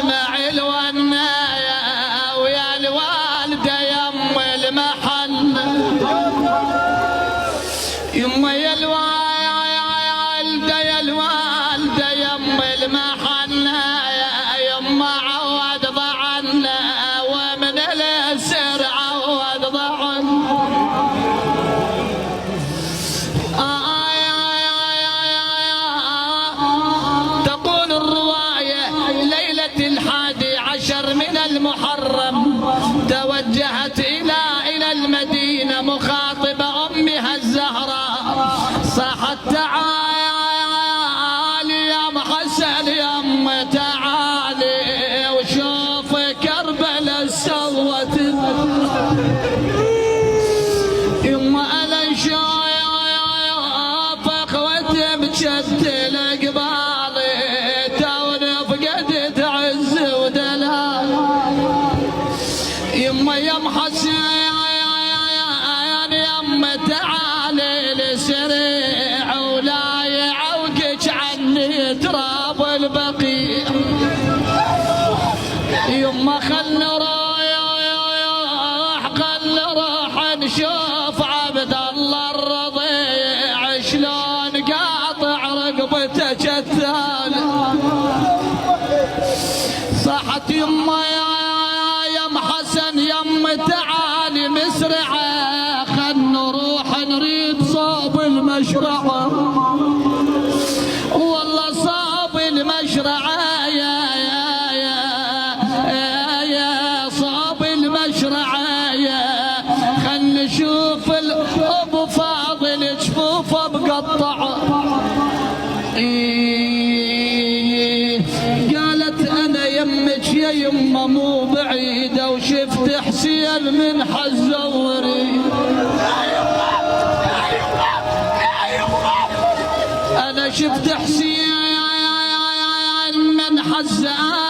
اسمع الوناية ويا الوالدة يم المحن، يما يا الوالدة يا الوالدة يم المحن، يما عوض ضعنا ومن الاسر عوض ضعنا. تقول الرواية ليلة 11 من المحرم توجهت إلى المدينة مخاطبة أمها الزهراء، صاحت تعالي يا أم حسن يا أم تعالي وشوف كربلاء سوت يما أنا شايفك وتبجد قبالي توني فقدت عز ودلال. يما يا أم حسن يا أم تعالي لسريع ولا يعوقك عني تراب البقيع. يما خل نروح نشوف عبد الله الرضيع شلون قاطع رقبته جثال. صاحت يما يا ام حسن يا ام تعالي مسرعه خل نروح نريد صوب المشرعه، والله صوب المشرعه يا صوب المشرعه خل نشوف ابو فاضل جفوفه مقطعه. قالت انا يمك يا يمه مو بعيده وشفت حسين من حزوري، انا شفت حسين من حزوري